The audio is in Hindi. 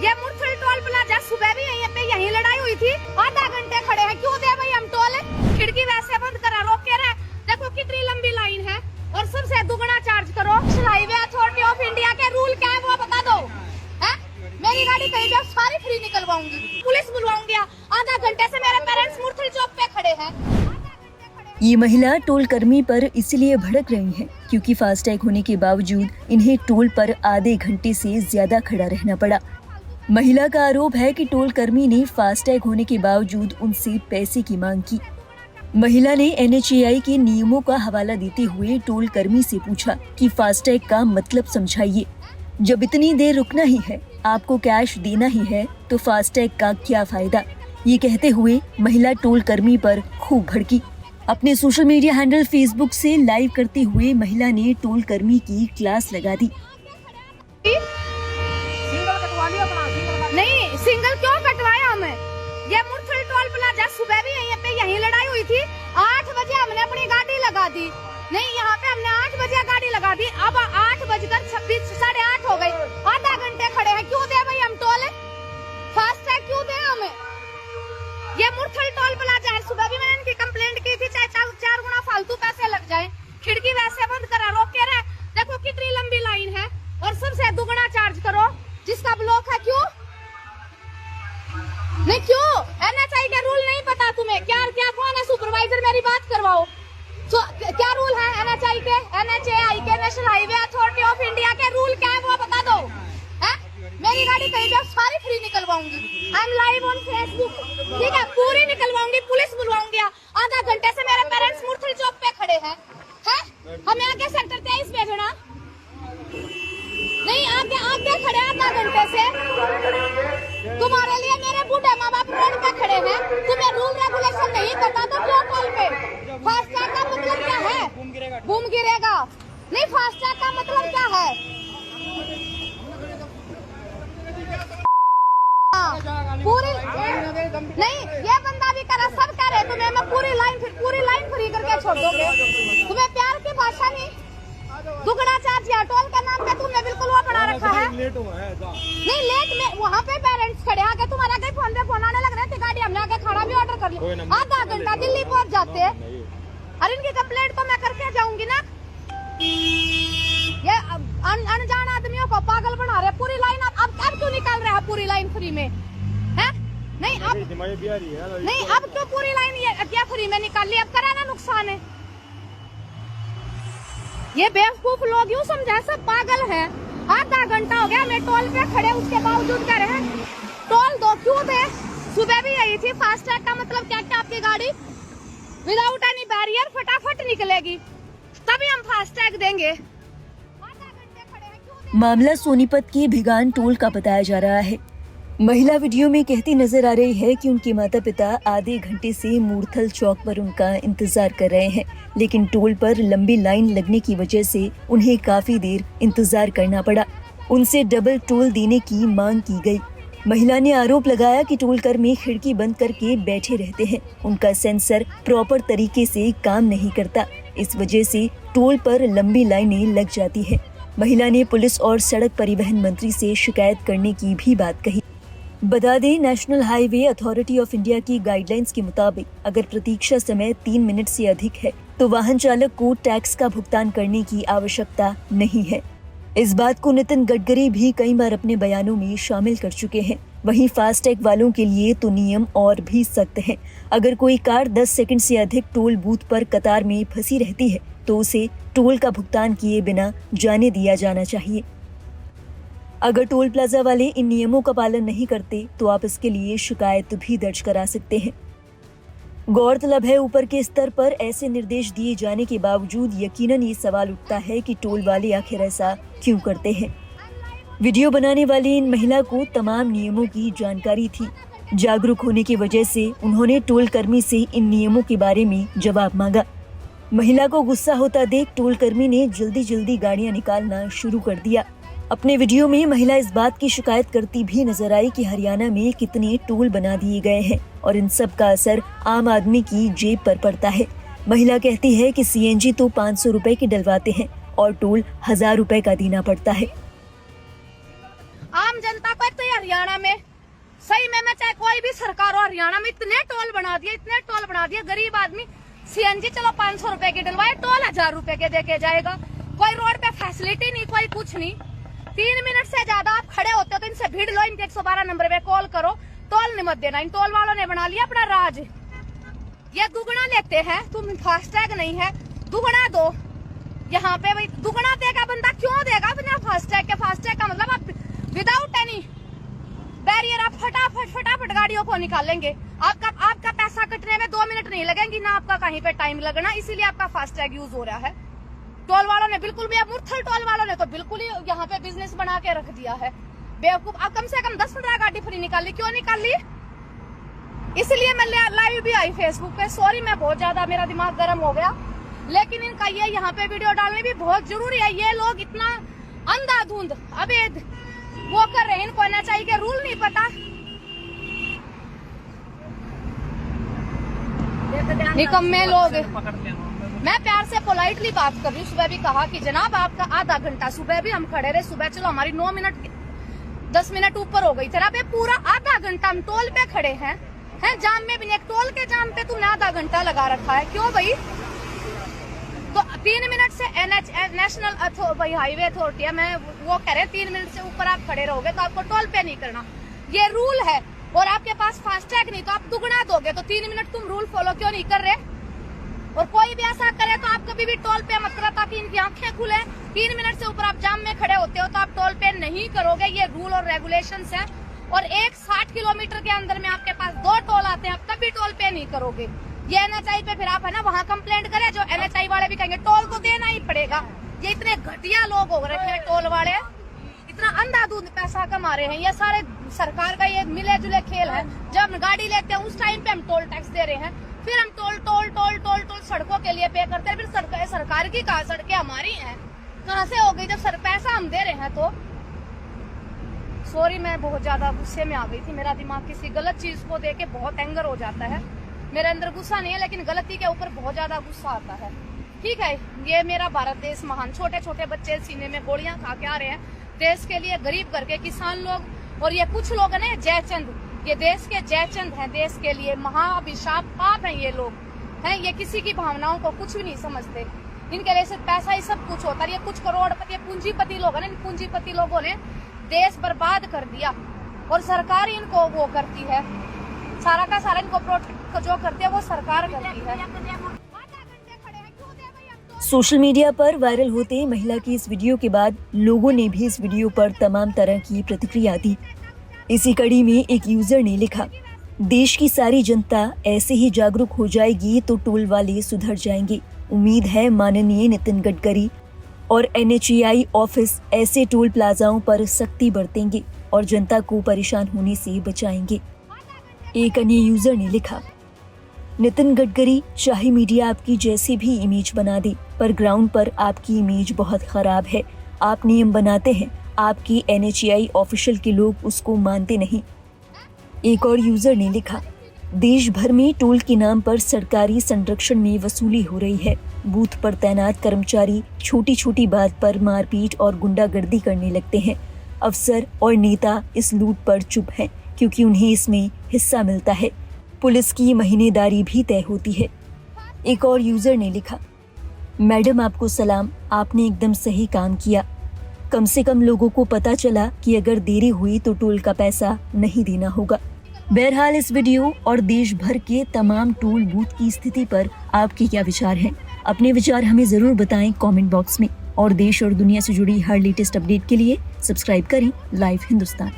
ये मुरथल टोल प्लाजा सुबह भी यहीं लड़ाई हुई थी। आधा घंटे खड़े हैं, क्यों दे भाई हम टोल? खिड़की वैसे बंद करा, रोक के रहे। देखो कितनी लंबी लाइन है और सबसे दुगना चार्ज करो। हाईवे अथॉरिटी ऑफ इंडिया के रूल क्या है वो बता दो। है? मेरी गाड़ी कहीं भी सारी फ्री निकलवाऊंगी, पुलिस बुलवाऊंगी। आधा घंटे से मेरे पेरेंट्स मुरथल चौक पे खड़े हैं। ये महिला टोल कर्मी पर इसलिए भड़क रही है क्योंकि फास्टैग होने के बावजूद इन्हें टोल पर आधे घंटे से ज्यादा खड़ा रहना पड़ा। महिला का आरोप है कि टोल कर्मी ने फास्टैग होने के बावजूद उनसे पैसे की मांग की। महिला ने NHAI के नियमों का हवाला देते हुए टोल कर्मी से पूछा कि फास्टैग का मतलब समझाइए। जब इतनी देर रुकना ही है, आपको कैश देना ही है, तो फास्टैग का क्या फायदा? ये कहते हुए महिला टोल कर्मी पर खूब भड़की। अपने सोशल मीडिया हैंडल फेसबुक से लाइव करते हुए महिला ने टोल कर्मी की क्लास लगा दी। नहीं, सिंगल क्यों कटवाया हमें? ये मुरथल टोल प्लाजा सुबह भी यहीं लड़ाई हुई थी। 8 बजे हमने अपनी गाड़ी लगा दी। नहीं, यहाँ पे हमने 8 बजे गाड़ी लगा दी। अब 8:26 साढ़े 8 हो गई। आधा घंटे खड़े हैं, क्यों दे भाई हम टोल? फास्टैग क्यों दे हमें? ये मुरथल टोल प्लाजा है। सुबह भी मैंने इनकी कंप्लेंट की थी, चाहे 4 गुना फालतू पैसे लग जाए। खिड़की वैसे बंद करा, रोक के रहे। देखो कितनी लंबी लाइन है और सबसे दुगना चार्ज करो। जिसका ब्लॉक है क्यों? नहीं क्यों? NHAI के रूल नहीं पता तुम्हें? क्या कौन है सुपरवाइजर? मेरी बात करवाओ। क्या रूल है NHAI के? NHAI के national highway authority of India के रूल क्या है वो बता दो। है? मेरी गाड़ी कहीं भी सारी फ्री निकलवाऊंगी। I am live on Facebook, ठीक है? पूरी निकलवाऊंगी, पुलिस बुलवाऊंगी। आधा घंटे से मेरे पेरेंट्स मुरथल चौक पे खड़े हैं। हमें आगे सेक्टर 23 भेजना। नहीं, आगे खड़े आधा घंटे से। तुम्हारे लिए मेरे बूढ़े माँ बाप रोड पे खड़े हैं। तुम्हें रूल रेगुलेशन नहीं पता तो क्यों टोल पे? फास्टैग का मतलब क्या है? बूम गिरेगा। नहीं, फास्टैग का मतलब क्या है? पूरी नहीं, ये बंदा भी करा, सब कह रहे तुम्हें मैं पूरी लाइन फ्री करके छोड़ दोगे। तुम्हें प्यार की भाषा नहीं, दुगना चार्ज या टोल के नाम पे तुमने बिल्कुल वो बना रखा है। नहीं, लेट में वहाँ पे पेरेंट्स खड़े आके तुम्हारे आगे फोन पे फोन आने लग रहे थे। गाड़ी हमने आके खाना भी ऑर्डर कर लिया। आधा घंटा दिल्ली पहुँच जाते। अरे इनकी कंप्लेंट तो मैं करके जाऊंगी ना। ये अनजान आदमियों को पागल बना रहे। पूरी लाइन अब क्यों निकाल रहे हैं? पूरी लाइन फ्री में है? नहीं, अब क्यों पूरी लाइन ये क्या फ्री में निकाल ली? अब कराना नुकसान है। ये बेवकूफ लोग यूँ समझा सब पागल हैं। आधा घंटा हो गया मैं टोल पे खड़े, उसके बावजूद कह रहे हैं टोल दो। क्यों दे? सुबह भी यही थी। फास्टैग का मतलब क्या? आपकी गाड़ी विदाउट एनी बैरियर फटाफट निकलेगी, तभी हम फास्टैग देंगे। मामला सोनीपत के भिगान टोल का बताया जा रहा है। महिला वीडियो में कहती नजर आ रही है कि उनके माता पिता आधे घंटे से मुरथल चौक पर उनका इंतजार कर रहे हैं, लेकिन टोल पर लंबी लाइन लगने की वजह से उन्हें काफी देर इंतजार करना पड़ा। उनसे डबल टोल देने की मांग की गई। महिला ने आरोप लगाया कि टोल कर्मी खिड़की बंद करके बैठे रहते हैं। उनका सेंसर प्रॉपर तरीके से काम नहीं करता, इस वजह से टोल पर लंबी लाइनें लग जाती है। महिला ने पुलिस और सड़क परिवहन मंत्री से शिकायत करने की भी बात कही। बता दें, national highway authority of India की गाइडलाइंस के मुताबिक अगर प्रतीक्षा समय 3 मिनट से अधिक है तो वाहन चालक को टैक्स का भुगतान करने की आवश्यकता नहीं है। इस बात को नितिन गडकरी भी कई बार अपने बयानों में शामिल कर चुके हैं। वहीं फास्टैग वालों के लिए तो नियम और भी सख्त हैं। अगर कोई कार 10 सेकंड से अधिक टोल बूथ पर कतार में फंसी रहती है तो उसे टोल का भुगतान किए बिना जाने दिया जाना चाहिए। अगर टोल प्लाजा वाले इन नियमों का पालन नहीं करते तो आप इसके लिए शिकायत भी दर्ज करा सकते हैं। गौरतलब है, ऊपर के स्तर पर ऐसे निर्देश दिए जाने के बावजूद यकीनन ये सवाल उठता है कि टोल वाले आखिर ऐसा क्यों करते हैं। वीडियो बनाने वाली इन महिला को तमाम नियमों की जानकारी थी। जागरूक होने की वजह से उन्होंने टोल कर्मी से इन नियमों के बारे में जवाब मांगा। महिला को गुस्सा होता देख टोल कर्मी ने जल्दी गाड़ियां निकालना शुरू कर दिया। अपने वीडियो में महिला इस बात की शिकायत करती भी नजर आई कि हरियाणा में कितने टोल बना दिए गए हैं और इन सब का असर आम आदमी की जेब पर पड़ता है। महिला कहती है कि CNG तो 500 रुपए के डलवाते हैं और टोल 1000 रुपए का देना पड़ता है। आम जनता को तो हरियाणा में सही में मैं चाहे कोई भी सरकार हो, हरियाणा में इतने टोल बना दिए, गरीब आदमी सीएनजी चलो 500 रुपए की डलवाए, टोल 1000 रुपए के देके जाएगा। कोई रोड पे फैसिलिटी नहीं, कोई कुछ नहीं। 3 मिनट से ज्यादा आप खड़े होते हो तो इनसे भीड़ लो, इनके 112 नंबर पे कॉल करो, टोल नहीं मत देना। इन टोल वालों ने बना लिया अपना राज। ये दुगना लेते हैं, तुम फास्टैग नहीं है दुगना दो। यहाँ पे भाई दुगना देगा बंदा, क्यों देगा बिना फास्टैग के? फास्टैग का मतलब आप विदाउट एनी बैरियर आप फटाफट गाड़ियों को निकालेंगे। आपका पैसा कटने में 2 मिनट नहीं लगेंगी, ना आपका कहीं पे टाइम लगना, इसीलिए आपका फास्टैग यूज हो रहा है। टोल वालों ने बिल्कुल भी, मुरथल टोल वालों ने तो बिल्कुल ही यहाँ पे बिजनेस बना के रख दिया है। बेवकूफ, अब कम से कम 10-15 गाड़ी फ्री निकाल ली, क्यों निकाल ली? इसलिए मैं लाइव भी आई फेसबुक पे। सॉरी, मैं बहुत ज्यादा, मेरा दिमाग गर्म हो गया, लेकिन इनका ये यहाँ पे वीडियो डालने भी बहुत जरूरी है। ये लोग इतना अंधाधुंध अवैध वो कर रहे हैं, इनको NHAI के रूल नहीं पता। निकम्मे लोग। मैं प्यार से पोलाइटली बात कर रही हूँ। सुबह भी कहा कि जनाब आपका आधा घंटा, सुबह भी हम खड़े रहे, सुबह चलो हमारी 9 मिनट 10 मिनट ऊपर हो गई, तेरा पे पूरा आधा घंटा हम टोल पे खड़े हैं जाम में भी नहीं। एक टोल के जाम पे तुमने आधा घंटा लगा रखा है, क्यों भाई? तो 3 मिनट से नेशनल भाई हाईवे अथॉरिटी है, मैं वो कह रहे 3 मिनट से ऊपर आप खड़े रहोगे तो आपको टोल पे नहीं करना, ये रूल है। और आपके पास फास्टैग नहीं तो आप दुगना दोगे, तो 3 मिनट तुम रूल फॉलो क्यों नहीं कर रहे? और कोई भी ऐसा करे तो आप कभी भी टोल पे मत करो, ताकि इनकी आंखें खुले। 3 मिनट से ऊपर आप जाम में खड़े होते हो तो आप टोल पे नहीं करोगे, ये रूल और रेगुलेशंस है। और 60 किलोमीटर के अंदर में आपके पास 2 टोल आते हैं, आप तभी टोल पे नहीं करोगे। ये NHAI पे फिर आप है ना वहाँ कंप्लेंट करें, जो NHAI वाले भी कहेंगे टोल तो देना ही पड़ेगा। ये इतने घटिया लोग हो रखे हैं टोल वाले, इतना अंधाधुंध पैसा कमा रहे हैं। ये सारे सरकार का ये मिले जुले खेल है। जब हम गाड़ी लेते हैं उस टाइम पे हम टोल टैक्स दे रहे हैं, फिर हम टोल सड़कों के लिए पे करते हैं। फिर सरकार की कहा, सड़कें हमारी हैं, कहाँ से हो गई जब पैसा हम दे रहे हैं? तो सॉरी, मैं बहुत ज्यादा गुस्से में आ गई थी। मेरा दिमाग किसी गलत चीज को देख के बहुत एंगर हो जाता है। मेरे अंदर गुस्सा नहीं है, लेकिन गलती के ऊपर बहुत ज्यादा गुस्सा आता है। ठीक है, ये मेरा भारत देश महान, छोटे छोटे बच्चे सीने में गोलियां खा के आ रहे हैं देश के लिए, गरीब करके किसान लोग। और ये कुछ लोग है ना जयचंद, ये देश के जयचंद हैं, देश के लिए महाअभिशाप पाप हैं ये लोग हैं। ये किसी की भावनाओं को कुछ भी नहीं समझते, इनके लिए सिर्फ पैसा ही सब कुछ होता है। ये कुछ करोड़पति पूंजीपति लोग है ना, इन पूंजीपति लोगों ने देश बर्बाद कर दिया, और सरकार इनको वो करती है, सारा का सारा इनको प्रोटेक्ट जो करती है वो सरकार करती है। सोशल मीडिया पर वायरल होते महिला की इस वीडियो के बाद लोगों ने भी इस वीडियो पर तमाम तरह की प्रतिक्रिया दी। इसी कड़ी में एक यूजर ने लिखा, देश की सारी जनता ऐसे ही जागरूक हो जाएगी तो टोल वाले सुधर जाएंगे। उम्मीद है माननीय नितिन गडकरी और NHAI ऑफिस ऐसे टोल प्लाजाओं पर सख्ती बरतेंगे और जनता को परेशान होने से बचाएंगे। एक अन्य यूजर ने लिखा, नितिन गडकरी चाहे मीडिया आपकी जैसी भी इमेज बना दे, पर ग्राउंड पर आपकी इमेज बहुत खराब है। आप नियम बनाते हैं, आपकी NHAI ऑफिशियल के लोग उसको मानते नहीं। एक और यूजर ने लिखा, देश भर में टोल के नाम पर सरकारी संरक्षण में वसूली हो रही है। बूथ पर तैनात कर्मचारी छोटी छोटी बात पर मारपीट और गुंडागर्दी करने लगते हैं। अफसर और नेता इस लूट पर चुप हैं, क्योंकि उन्हें इसमें हिस्सा मिलता है। पुलिस की महीनेदारी भी तय होती है। एक और यूजर ने लिखा, मैडम आपको सलाम, आपने एकदम सही काम किया। कम से कम लोगों को पता चला कि अगर देरी हुई तो टोल का पैसा नहीं देना होगा। बहरहाल इस वीडियो और देश भर के तमाम टोल बूथ की स्थिति पर आपके क्या विचार हैं? अपने विचार हमें जरूर बताएं कमेंट बॉक्स में। और देश और दुनिया से जुड़ी हर लेटेस्ट अपडेट के लिए सब्सक्राइब करें लाइव हिंदुस्तान।